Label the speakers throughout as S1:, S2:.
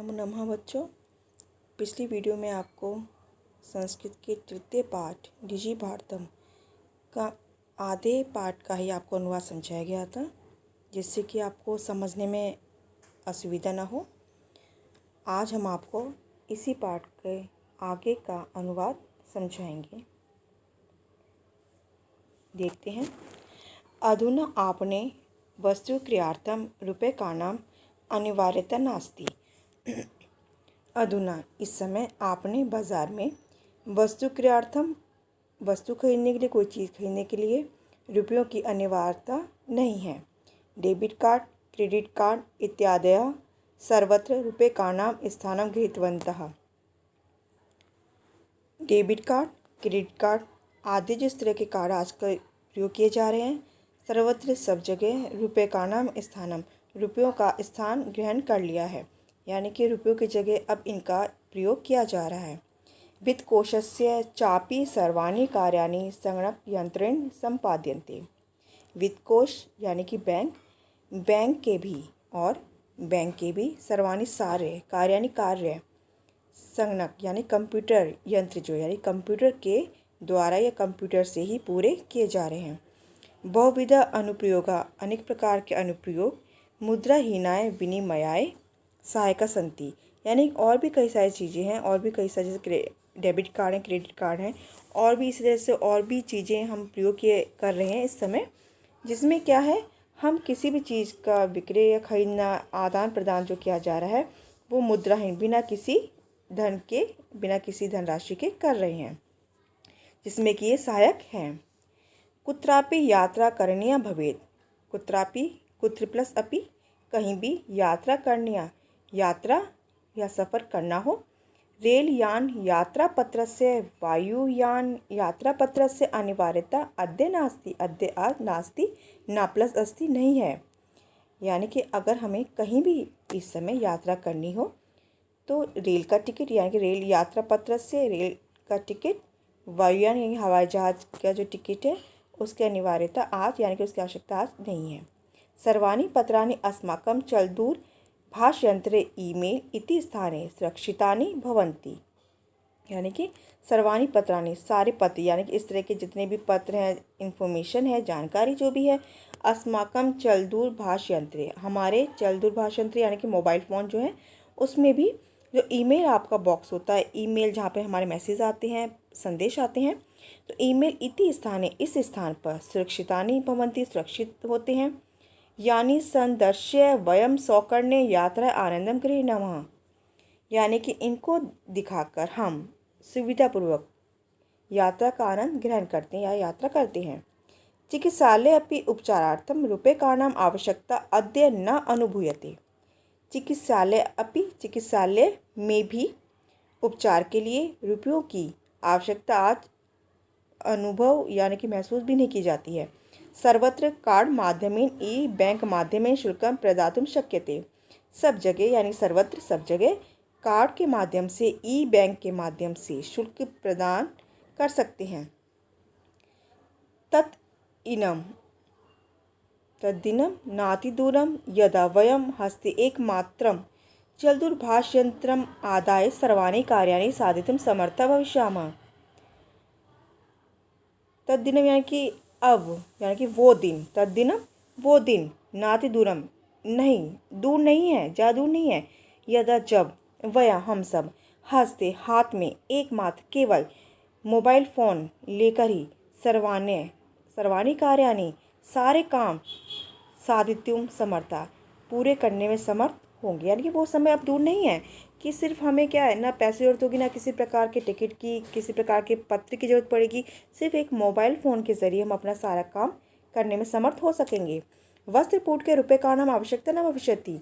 S1: नमो नमः बच्चों। पिछली वीडियो में आपको संस्कृत के तृतीय पाठ डिजी भारतम का आधे पाठ का ही आपको अनुवाद समझाया गया था, जिससे कि आपको समझने में असुविधा ना हो। आज हम आपको इसी पाठ के आगे का अनुवाद समझाएंगे। देखते हैं। अधुना आपने वस्तु क्रियार्थम रूप्यकाणाम अनिवार्यता नास्ति। अधुना इस समय आपने बाज़ार में वस्तु क्रियार्थम वस्तु खरीदने के लिए, कोई चीज़ खरीदने के लिए रुपयों की अनिवार्यता नहीं है। डेबिट कार्ड, क्रेडिट कार्ड इत्यादयः सर्वत्र रूप्यकाणाम स्थानं गृहीतवन्तः। डेबिट कार्ड, क्रेडिट कार्ड आदि जिस तरह के कार्ड आजकल प्रयोग किए जा रहे हैं, सर्वत्र सब जगह रूप्यकाणाम स्थानम रुपयों का स्थान ग्रहण कर लिया है, यानी कि रुपयों की जगह अब इनका प्रयोग किया जा रहा है। वित्तकोशस्य चापि सर्वाणि कार्याणि संगणकयंत्रेण संपाद्यन्ते। वित्तकोश यानी कि बैंक के भी सर्वाणि सारे कार्याणि कार्य संगणक यानी कंप्यूटर यंत्र यानी कंप्यूटर के द्वारा या कंप्यूटर से ही पूरे किए जा रहे हैं। बहुविध अनुप्रयोगा अनेक प्रकार के अनुप्रयोग मुद्राहीनाय विनिमयाय सहायका संति, यानी और भी कई सारी चीज़ें हैं, और भी कई सारी जैसे डेबिट कार्ड हैं, क्रेडिट कार्ड हैं, और भी इसी तरह से और भी चीज़ें हम प्रयोग कर रहे हैं इस समय, जिसमें क्या है, हम किसी भी चीज़ का विक्रय या खरीदना, आदान प्रदान जो किया जा रहा है वो मुद्राहीन बिना किसी धनराशि के कर रहे हैं, जिसमें कि ये सहायक हैं। कुत्रापि यात्रा करणीया भवेत्। कुत्रापि कुत्र प्लस अपि, कहीं भी यात्रा करणीया यात्रा या सफ़र करना हो। रेलयान यात्रापत्रस्य वायुयान यात्रापत्रस्य अनिवार्यता अद्य नास्ति। अद्य आज नास्ति ना प्लस अस्ति नहीं है, यानी कि अगर हमें कहीं भी इस समय यात्रा करनी हो तो रेल का टिकट यानी कि रेल यात्रापत्रस्य रेल का टिकट, वायुयान यानी हवाई जहाज का जो टिकट है उसकी अनिवार्यता आज यानी कि उसकी आवश्यकता आज नहीं है। सर्वाणि पत्राणि अस्माकं चलदूर भाषयंत्रे ईमेल इति स्थाने सुरक्षितानि भवन्ति, यानी कि सर्वाणि पत्राणि सारे पत्र यानी कि इस तरह के जितने भी पत्र हैं, इन्फॉर्मेशन है, जानकारी जो भी है, अस्माकं चलदूर भाषयंत्रे हमारे चलदूर भाषयंत्र यानी कि मोबाइल फ़ोन जो है उसमें भी जो ईमेल आपका बॉक्स होता है, ईमेल जहाँ पे हमारे मैसेज आते हैं, संदेश आते हैं, तो ईमेल इति स्थाने इस स्थान पर सुरक्षितानि भवन्ति सुरक्षित होते हैं। यानी संदर्श्य वयम सौकर्ण्य यात्रा आनंदम गृह्णामः, यानी कि इनको दिखाकर हम सुविधापूर्वक यात्रा का आनंद ग्रहण करते हैं या यात्रा करते हैं। चिकित्सालय अपि उपचारार्थम रूप्यकाणाम आवश्यकता अद्य न अनुभूयते। चिकित्सालय में भी उपचार के लिए रुपयों की आवश्यकता आज अनुभव यानी कि महसूस भी नहीं की जाती है। सर्वत्र कार्ड माध्यमेन ई बैंक माध्यमेन शुल्कं प्रदातुं शक्यते। सब जगह यानी सर्वत्र सब जगह कार्ड के माध्यम से, ई बैंक के माध्यम से शुल्क प्रदान कर सकते हैं। तद्दिनं नातिदूरं यदा वयं हस्ते एकमात्रं चलदूरभाषयंत्रम् आदाय सर्वाणि कार्याणि साधितुं समर्थाः भविष्यामः। तद्दिनम यानी कि अब, यानी कि वो दिन, तद्दिनम वो दिन, नाति दूरम नहीं, दूर नहीं है, ज़्यादा दूर नहीं है, यदा जब, वया हम सब, हस्ते हाथ में, एकमात्र केवल मोबाइल फ़ोन लेकर ही सर्वाणि कार्याणि सारे काम साधितुं समर्था पूरे करने में समर्थ होंगे, यानी कि वो समय अब दूर नहीं है कि सिर्फ हमें क्या है, ना पैसे जरूरत होगी, ना किसी प्रकार के टिकट की, किसी प्रकार के पत्र की जरूरत पड़ेगी, सिर्फ एक मोबाइल फ़ोन के ज़रिए हम अपना सारा काम करने में समर्थ हो सकेंगे। वस्त्रपूट के रूप्यकाणाम आवश्यकता न भविष्यति।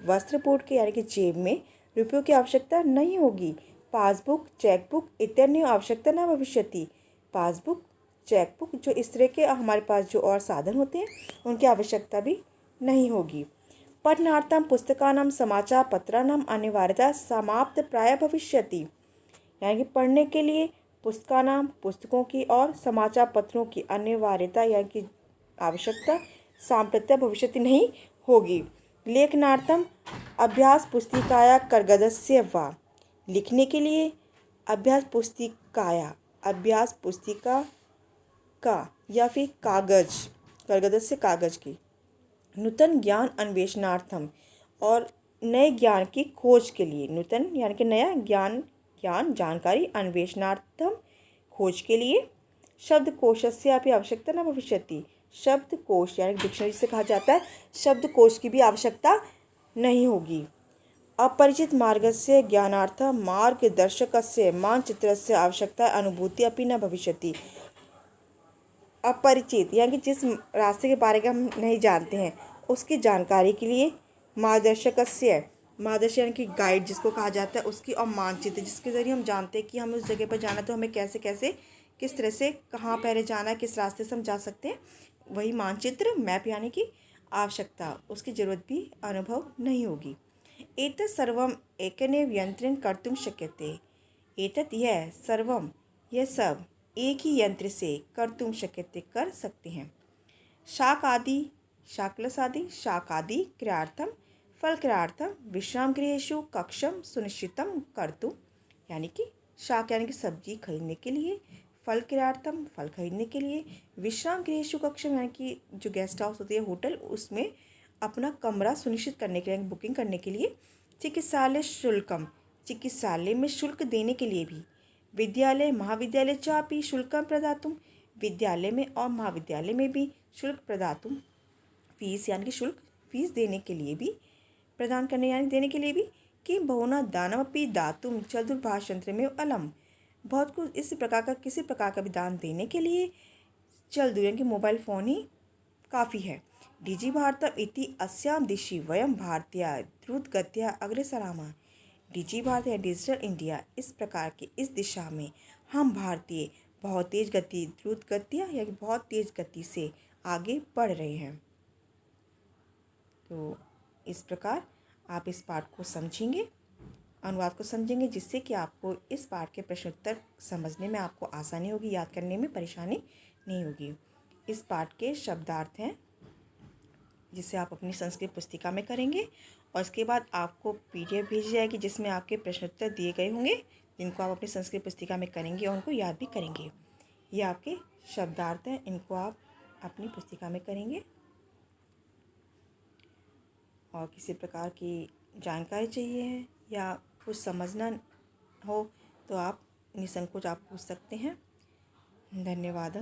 S1: वस्त्रपूट के यानी कि जेब में रुपयों की आवश्यकता नहीं होगी। पासबुक, चेकबुक इत्यादि आवश्यकता न भविष्यति। पासबुक, चेकबुक जो इस तरह के हमारे पास जो और साधन होते हैं उनकी आवश्यकता भी नहीं होगी। पठनार्थं पुस्तकानां समाचारपत्राणाम् अनिवार्यता समाप्त प्राय भविष्यति, यानी कि पढ़ने के लिए पुस्तकों की और समाचार पत्रों की अनिवार्यता यानी कि आवश्यकता सांप्रत्य भविष्यति नहीं होगी। लेखनार्थम अभ्यास पुस्तिकाया कर्गदस्य वा। लिखने के लिए अभ्यास पुस्तिका का या फिर कागज, कर्गदस्य कागज की। नूतन ज्ञान अन्वेषणार्थम और नए ज्ञान की खोज के लिए। नूतन यानी कि नया, ज्ञान जानकारी, अन्वेषणार्थम खोज के लिए। शब्दकोशस्य अपि आवश्यकता न भविष्यति। शब्दकोश यानी डिक्शनरी से कहा जाता है, शब्दकोश की भी आवश्यकता नहीं होगी। अपरिचित मार्गस्य ज्ञानार्थं मार्गदर्शकस्य मानचित्रस्य आवश्यकता अनुभूति अपि न भविष्यति। अपरिचित यानी कि जिस रास्ते के बारे में हम नहीं जानते हैं उसकी जानकारी के लिए मार्गदर्शक यानी कि गाइड जिसको कहा जाता है उसकी, और मानचित्र जिसके ज़रिए हम जानते हैं कि हमें उस जगह पर जाना है तो हमें कैसे कैसे किस तरह से कहाँ पहले जाना है, किस रास्ते से हम जा सकते हैं, वही मानचित्र, मैप यानी कि आवश्यकता, उसकी ज़रूरत भी अनुभव नहीं होगी। एतत् सर्वम एकनेव यंत्रेण कर्तुं शक्यते। एतत् यह सर्वम यह सब एक ही यंत्र से कर्तुं शक्यते कर सकते हैं। शाकादि क्रियार्थम फल क्रियार्थम विश्राम गृहेषु कक्षम सुनिश्चितम कर्तुं। यानी कि शाक यानी कि सब्जी खरीदने के लिए, फल क्रियार्थम फल खरीदने के लिए, विश्राम गृहेषु कक्षम यानी कि जो गेस्ट हाउस होती है होटल, उसमें अपना कमरा सुनिश्चित करने के लिए, बुकिंग करने के लिए। चिकित्सालय शुल्कम चिकित्सालय में शुल्क देने के लिए भी। विद्यालय महाविद्यालय चापि शुल्कम प्रदातुं विद्यालय में और महाविद्यालय में भी शुल्क प्रदातुं फीस यानी कि शुल्क, फीस देने के लिए भी, प्रदान करने यानी देने के लिए भी। कि बहुना दानमपि दातुं चतुर्भाषंत्र में अलम। बहुत कुछ इस प्रकार का, किसी प्रकार का भी दान देने के लिए चल दूर यानी कि मोबाइल फ़ोन ही काफ़ी है। डिजि भारतम इति अस्याम दिशि वयम भारतीय द्रुतगत्या अग्रसरामः। डिजि भारत या डिजिटल इंडिया, इस प्रकार की इस दिशा में हम भारतीय बहुत तेज गति, द्रुत गतिया या बहुत तेज गति से आगे बढ़ रहे हैं। तो इस प्रकार आप इस पाठ को समझेंगे, अनुवाद को समझेंगे, जिससे कि आपको इस पाठ के प्रश्नोत्तर समझने में आपको आसानी होगी, याद करने में परेशानी नहीं होगी। इस पाठ के शब्दार्थ हैं जिसे आप अपनी संस्कृत पुस्तिका में करेंगे, और इसके बाद आपको PDF भेजी जाएगी जिसमें आपके प्रश्नोत्तर दिए गए होंगे, जिनको आप अपनी संस्कृत पुस्तिका में करेंगे और उनको याद भी करेंगे। ये आपके शब्दार्थ हैं, इनको आप अपनी पुस्तिका में करेंगे। और किसी प्रकार की जानकारी चाहिए है या कुछ समझना हो तो आप निसंकोच आप पूछ सकते हैं। धन्यवाद।